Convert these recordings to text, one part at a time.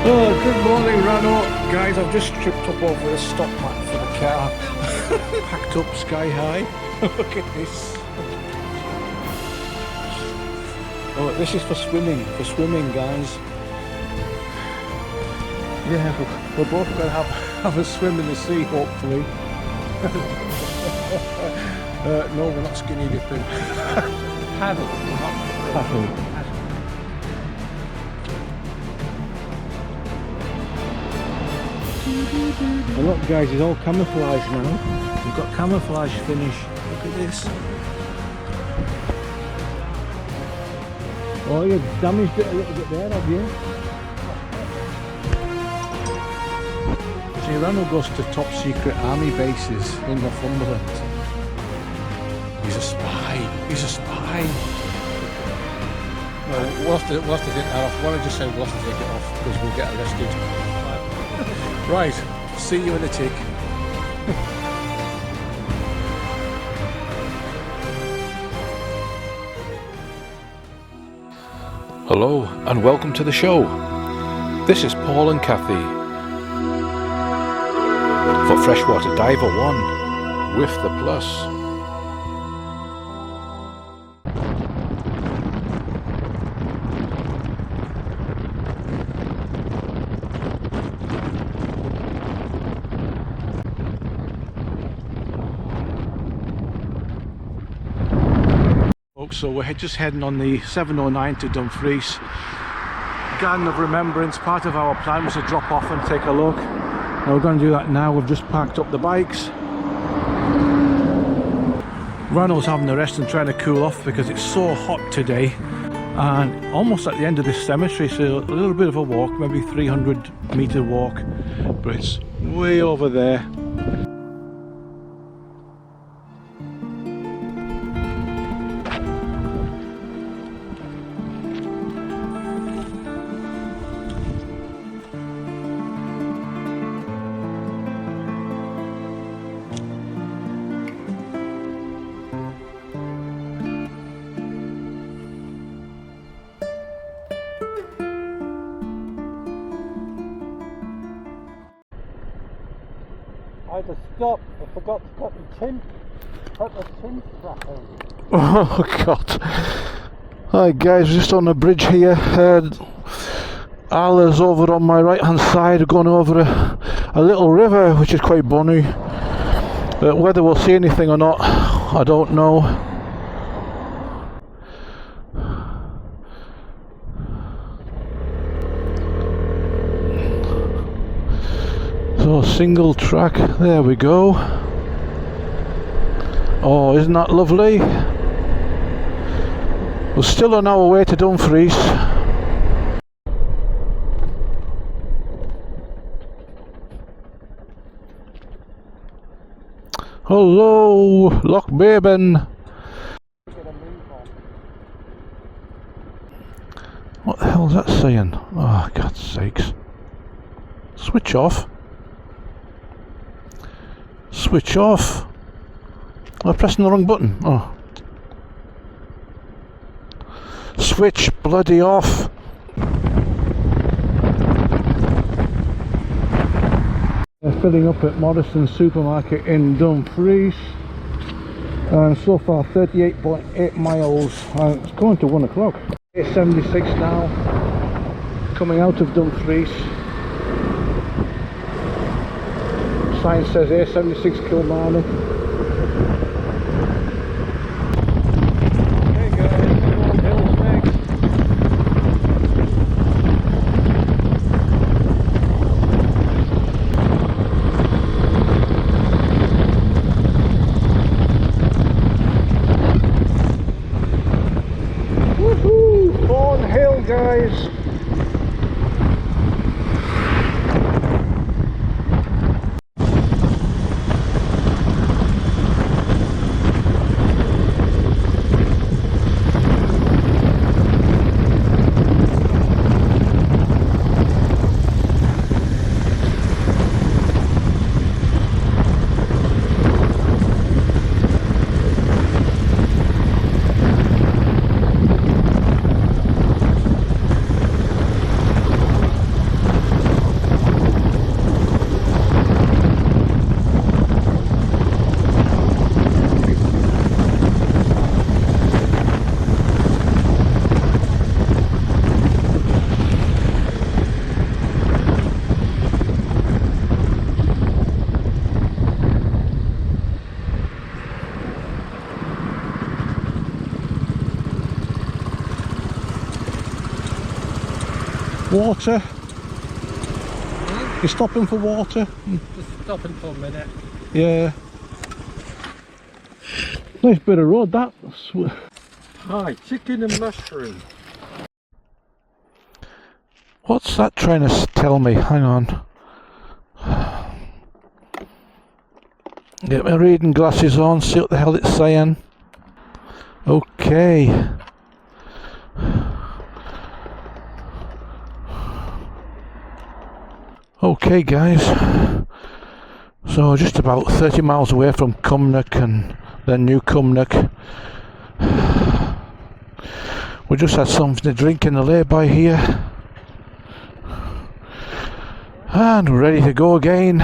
Oh, good morning, Rano. Guys, I've just tripped up over the stop mat for the car. Packed up sky high. Look at this. Oh, this is for swimming, guys. Yeah, we're both going to have a swim in the sea, hopefully. No, we're not skinny dipping. Paddle, not paddle. And look guys, it's all camouflage now. We've got camouflage finish. Look at this. Oh, you've damaged it a little bit there, have you? See, Rano goes to top secret army bases in Northumberland. He's a spy. He's a spy. Well, we'll have to take that off. Why don't I just say we'll have to take it off because we'll get arrested. Right, see you in a tick. Hello and welcome to the show. This is Paul and Kathy for Freshwater Diver 1 with the plus. So we're just heading on the 709 to Dumfries. Garden of Remembrance. Part of our plan was to drop off and take a look. Now we're going to do that now. We've just parked up the bikes. Rano's having a rest and trying to cool off because it's so hot today. And almost at the end of this cemetery, so a little bit of a walk, maybe 300-metre walk. But it's way over there. I had to stop. I forgot to put the tint strap in. Oh God. Hi guys, just on the bridge here. Arla's over on my right hand side, going over a little river which is quite bonny. Whether we'll see anything or not, I don't know. So single track, there we go. Oh, isn't that lovely? We're still on our way to Dumfries. Hello, Lockbaben. What the hell's that saying? Oh, God's sakes. Switch off. Switch off. I'm pressing the wrong button. Oh. Switch bloody off. They're filling up at Morrison supermarket in Dumfries. And so far 38.8 miles. It's going to 1 o'clock. 8:76 now. Coming out of Dumfries. Sign says A76 Kilmarnock. Okay guys, Old Hills next. Woohoo! Thornhill guys. Water? You're stopping for water? Just stopping for a minute. Yeah. Nice bit of road that. Hi, chicken and mushroom. What's that trying to tell me? Hang on. Get my reading glasses on, see what the hell it's saying. Okay. Okay guys, so just about 30 miles away from Cumnock and then New Cumnock. We just had something to drink in the lay-by here. And we're ready to go again.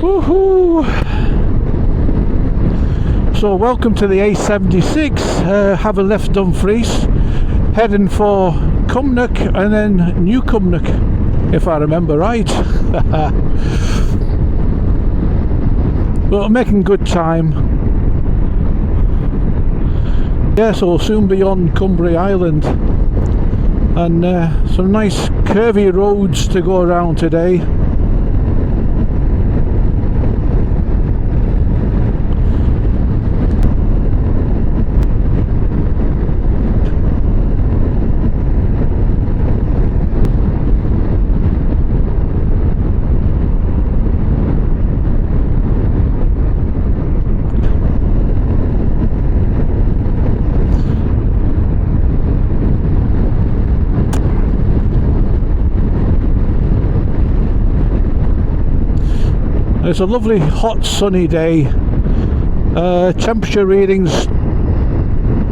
Woohoo! So welcome to the A76, having left Dumfries, heading for Cumnock and then New Cumnock, if I remember right. But we're making good time. Yeah, so we'll soon be on Cumbrae Island, and some nice curvy roads to go around today. It's a lovely hot sunny day. Temperature readings,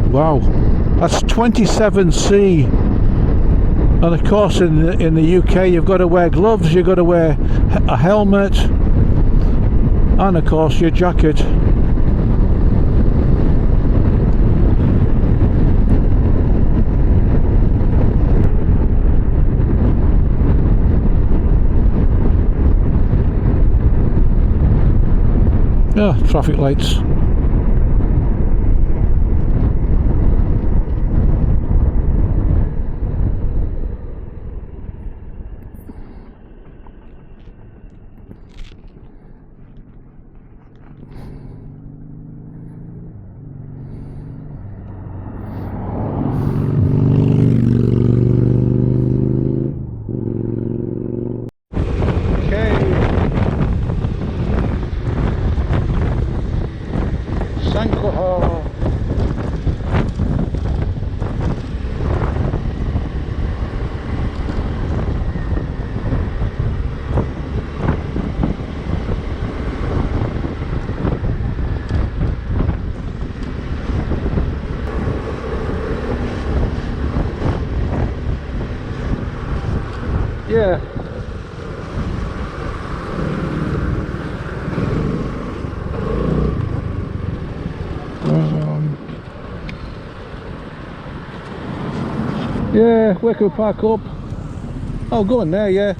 wow, that's 27°C, and of course in the UK you've got to wear gloves, you've got to wear a helmet, and of course your jacket. Yeah, traffic lights. Yeah. Yeah, where can we park up? Oh, go in there, yeah.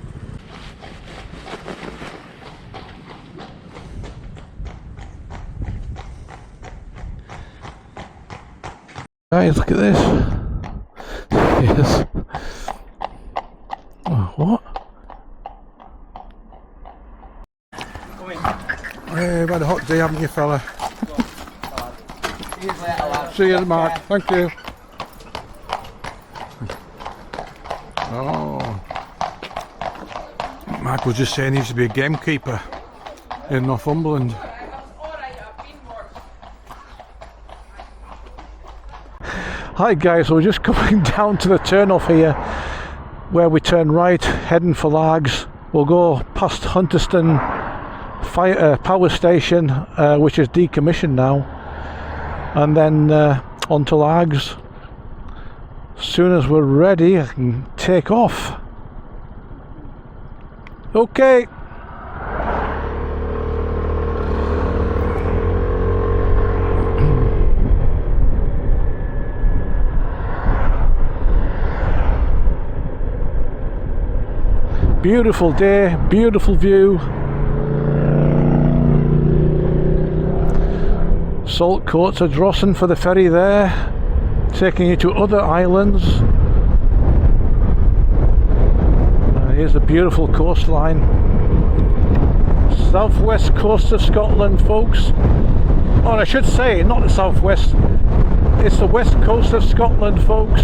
Guys, look at this. Yes. Oh, what? Hey, you've had a hot day, haven't you, fella? See you, Mark. Thank you. Oh. Mark was just saying he used to be a gamekeeper in Northumberland. Hi guys, so we're just coming down to the turn-off here where we turn right, heading for Largs. We'll go past Hunterston power station, which is decommissioned now, and then on to Largs. As soon as we're ready, I can take off. Okay. Beautiful day, beautiful view. Salt coats are drossing for the ferry there, taking you to other islands. Here's a beautiful coastline. Southwest coast of Scotland, folks. Or I should say, not the southwest, it's the west coast of Scotland, folks.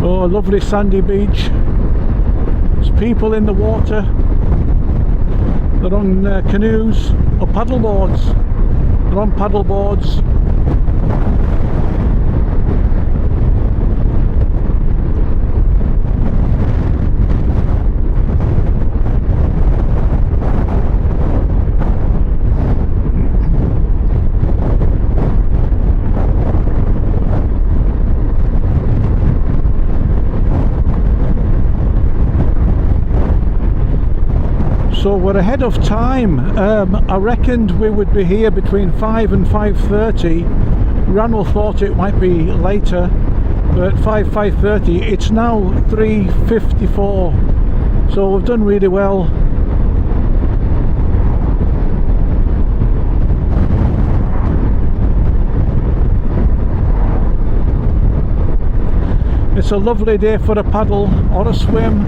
Oh, a lovely sandy beach. There's people in the water. They're on canoes or paddle boards. They're on paddle boards. So we're ahead of time. I reckoned we would be here between 5 and 5:30. Ranwell thought it might be later, but 5:30. It's now 3:54. So we've done really well. It's a lovely day for a paddle or a swim.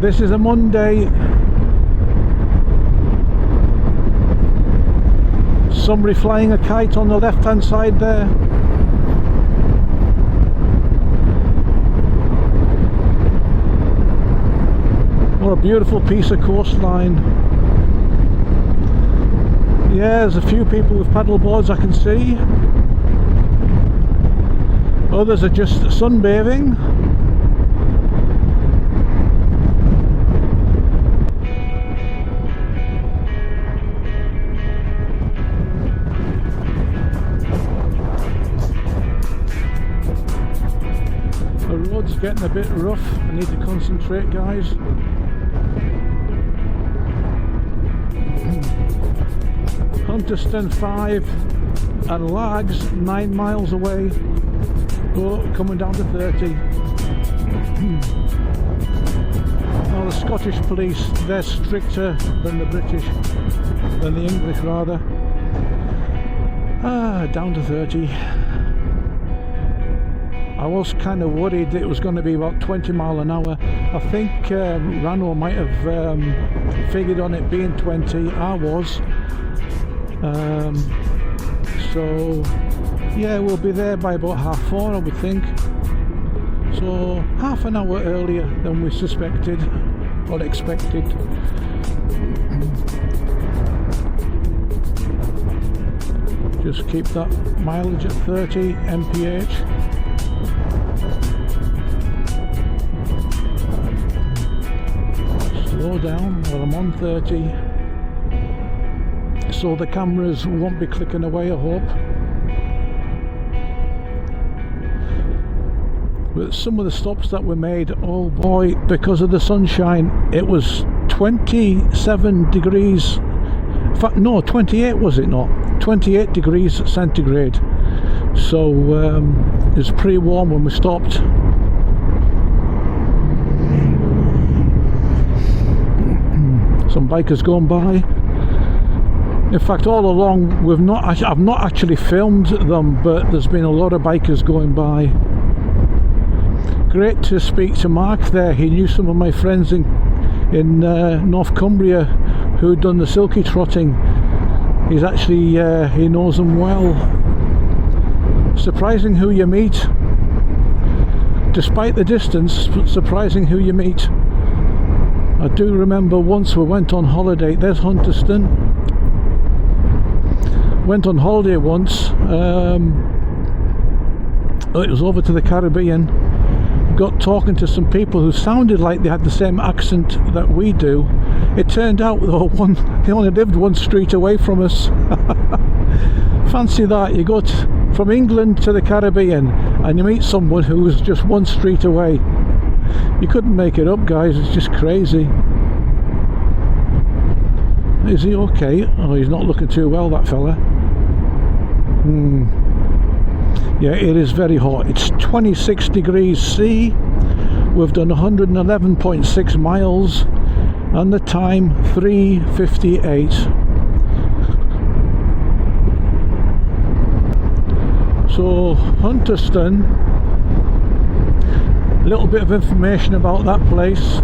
This is a Monday. Somebody flying a kite on the left hand side there. What a beautiful piece of coastline. Yeah, there's a few people with paddle boards I can see. Others are just sunbathing. The road's getting a bit rough. I need to concentrate, guys. Hunterston 5 and Lags 9 miles away. Oh, coming down to 30. Oh, the Scottish police, they're stricter than the British, than the English rather. Down to 30. I was kind of worried that it was going to be about 20 mile an hour. I think Ranwell might have figured on it being 20. I was. So yeah, we'll be there by about 4:30, I would think. So half an hour earlier than we suspected or expected. Just keep that mileage at 30 mph. Slow down while I'm on 30, so the cameras won't be clicking away, I hope. But some of the stops that were made, oh boy, because of the sunshine, it was 27 degrees, in fact no, 28 was it not? 28 degrees centigrade. So it was pretty warm when we stopped. Some bikers going by. In fact, all along I've not actually filmed them, but there's been a lot of bikers going by. Great to speak to Mark there. He knew some of my friends in North Cumbria who'd done the silky trotting. He's actually he knows them well. Surprising who you meet, despite the distance. Surprising who you meet. I do remember once we went on holiday. There's Hunterston. Went on holiday once. It was over to the Caribbean. Got talking to some people who sounded like they had the same accent that we do. It turned out though they only lived one street away from us. Fancy that, you go from England to the Caribbean, and you meet someone who was just one street away. You couldn't make it up, guys. It's just crazy. Is he okay? Oh, he's not looking too well, that fella. Yeah, it is very hot. It's 26 degrees C. We've done 111.6 miles and the time 3:58. So Hunterston, a little bit of information about that place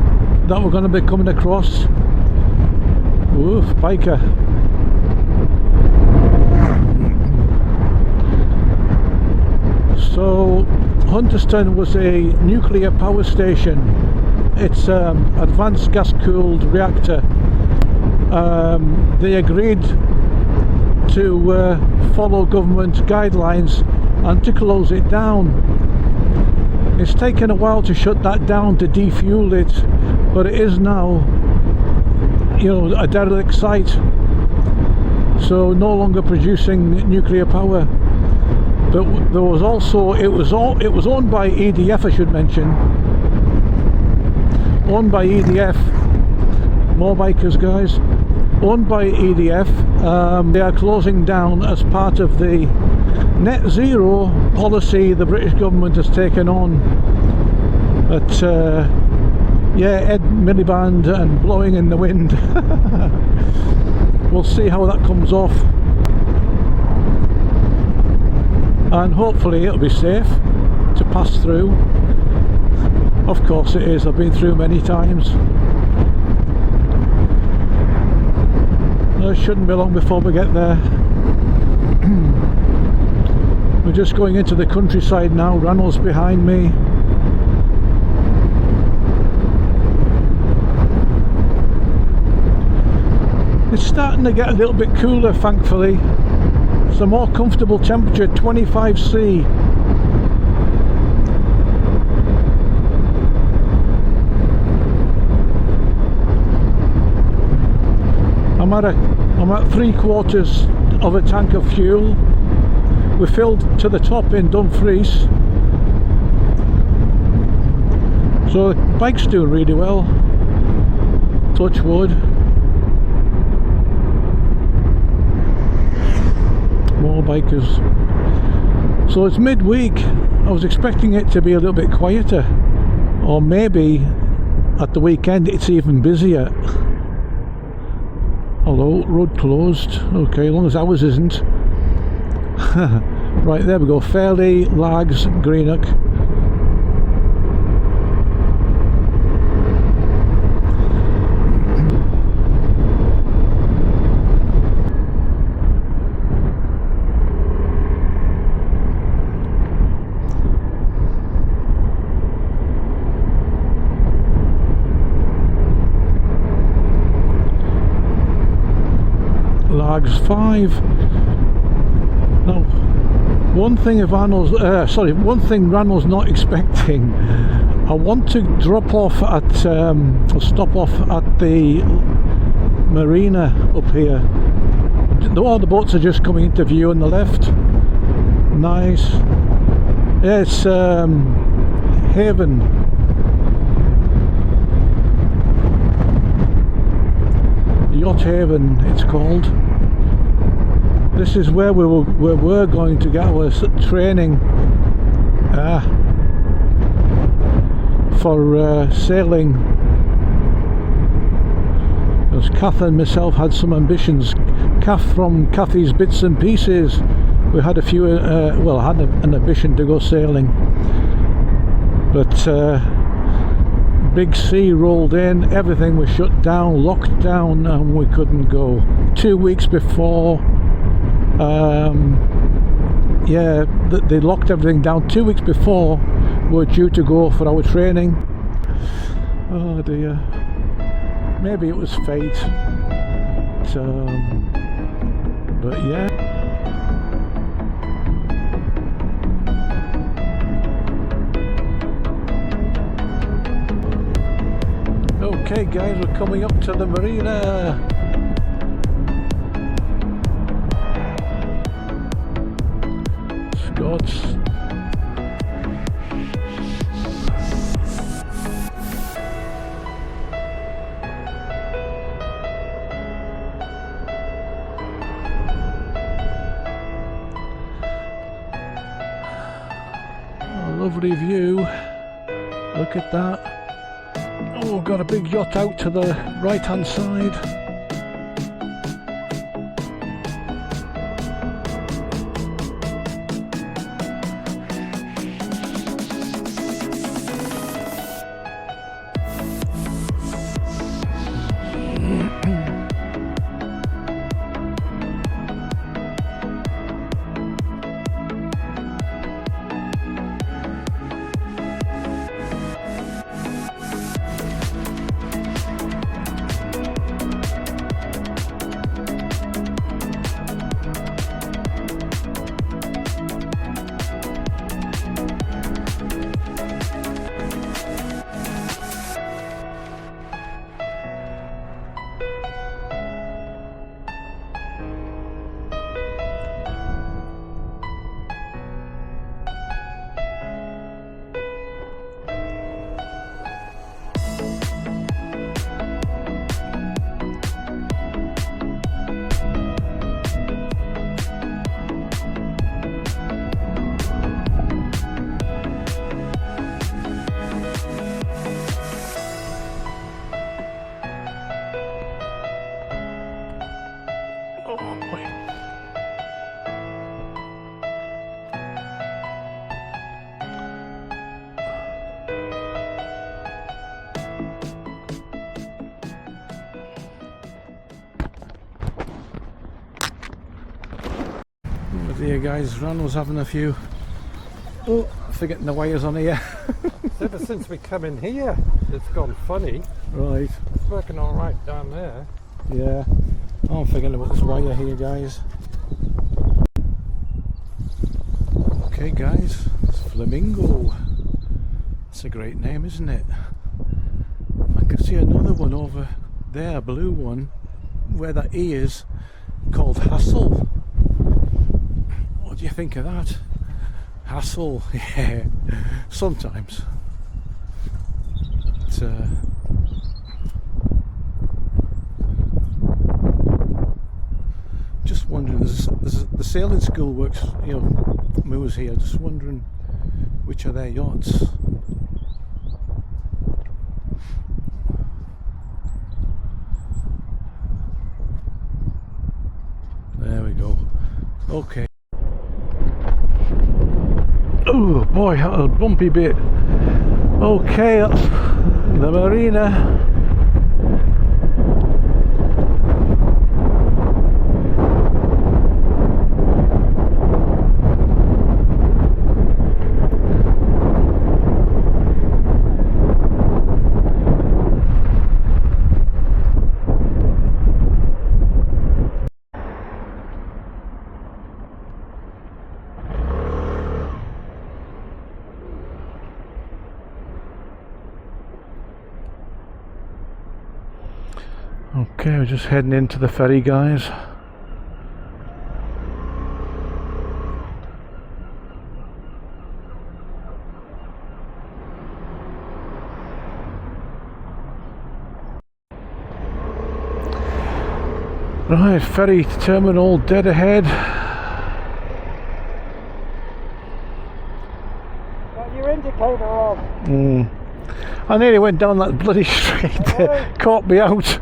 that we're going to be coming across. Oof, biker. So Hunterston was a nuclear power station. It's advanced gas cooled reactor. They agreed to follow government guidelines and to close it down. It's taken a while to shut that down, to defuel it, but it is now, you know, a derelict site, so no longer producing nuclear power. But there was also, it was owned by EDF, I should mention. Owned by EDF. More bikers, guys. Owned by EDF. They are closing down as part of the net zero policy the British government has taken on. But yeah, Ed Miliband and blowing in the wind. We'll see how that comes off. And hopefully it'll be safe to pass through. Of course it is, I've been through many times. It shouldn't be long before we get there. We're just going into the countryside now. Ranel's behind me. It's starting to get a little bit cooler, thankfully. It's a more comfortable temperature, 25 C. I'm at 3/4 of a tank of fuel. We filled to the top in Dumfries. So the bike's doing really well. Touch wood. More bikers. So it's midweek. I was expecting it to be a little bit quieter, or maybe at the weekend it's even busier. Hello, road closed. Okay, as long as ours isn't. Right, there we go. Ferry, Lags, Greenock. Lags 5. Now, one thing Ranel's not expecting. I want to drop off at, or stop off at the Marina up here. All the boats are just coming into view on the left. Nice. Yeah, it's Haven. Yacht Haven, it's called. This is where we were going to get our training for sailing. Because Kath and myself had some ambitions. Kath from Kathy's Bits and Pieces. We had a few, well, I had an ambition to go sailing. But big sea rolled in, everything was shut down, locked down, and we couldn't go. 2 weeks before, yeah, they locked everything down. 2 weeks before we were due to go for our training. Oh dear, maybe it was fate. But yeah. Okay guys, we're coming up to the Marina. yachts. A lovely view. Look at that. Oh, got a big yacht out to the right hand side. There guys, Ron was having a few forgetting the wires on here. Ever since we come in here, it's gone funny. Right. It's working all right down there. Yeah. I'm forgetting about this wire here, guys. Okay guys, it's Flamingo. That's a great name, isn't it? I can see another one over there, a blue one, where that E is, called Hassel. What do you think of that? Hassle, yeah, sometimes. But, just wondering, the sailing school works, you know, moves here, just wondering which are their yachts. There we go. Okay. Oh boy, that was a bumpy bit. Okay, that's the Marina. Okay, we're just heading into the ferry, guys. Right, ferry terminal dead ahead. Got your indicator on. I nearly went down that bloody street there, caught me out.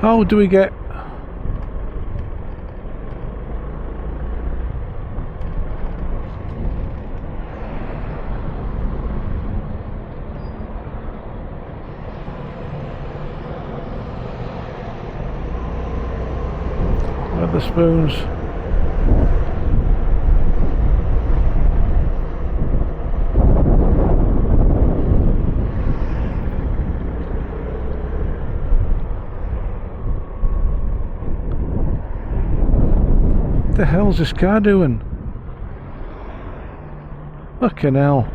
How do we get where the spoons? What the hell's this car doing? Fucking hell.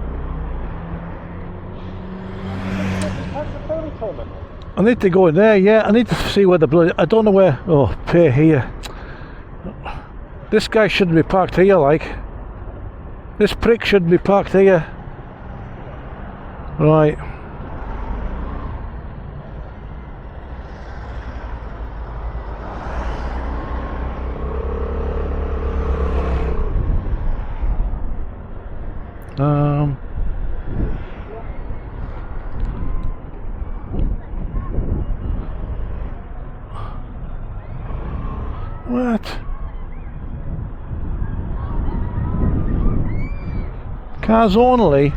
That's the ferry terminal. I need to go in there, yeah. I need to see where the bloody... I don't know where... Oh, pay here. This guy shouldn't be parked here, like. This prick shouldn't be parked here. Right. What? Cars only?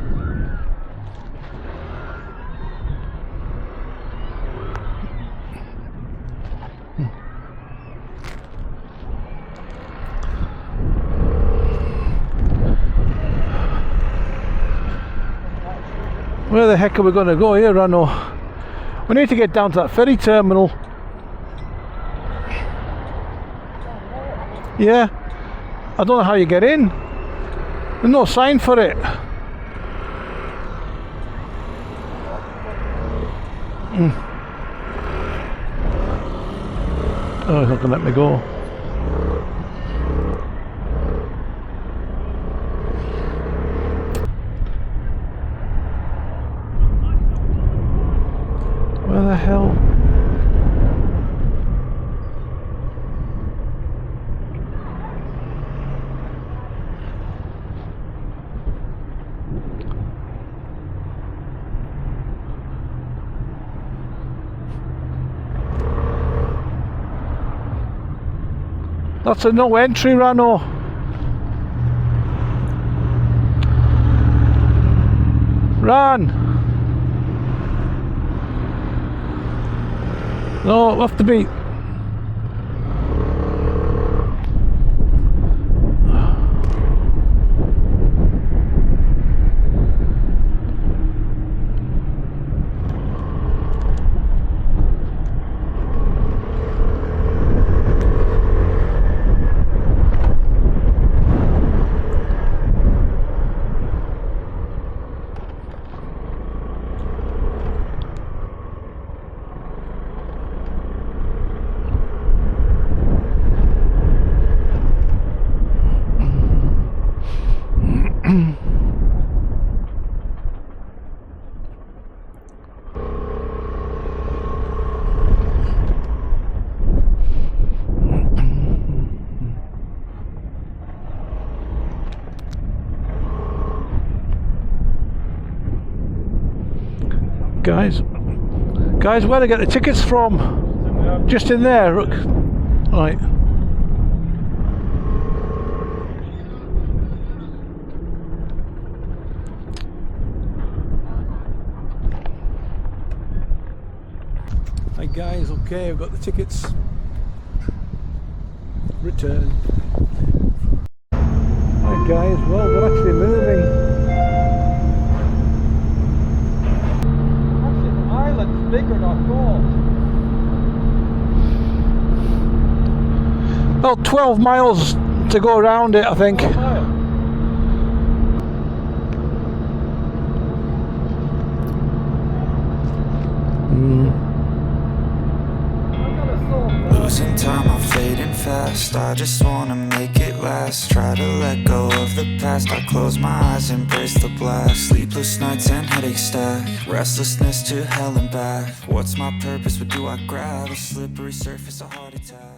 Where the heck are we going to go here, Rano? We need to get down to that ferry terminal. Yeah, I don't know how you get in. There's no sign for it. Oh, it's not going to let me go. Where the hell? That's a no entry, Rano. Run! No, it'll have to be. Guys, where do I get the tickets from? Just in there, look. Right. Hi guys, okay, I've got the tickets. Return. Hi guys, well, we're actually moving. Bigger than I thought. About 12 miles to go around it, I think. Losing time, I'm fading fast. I just wanna make it last. Try to let go of the past. I close my eyes, embrace the blast. Sleepless nights and headaches stack. Restlessness to hell and back. What's my purpose? What do I grab? A slippery surface, a heart attack.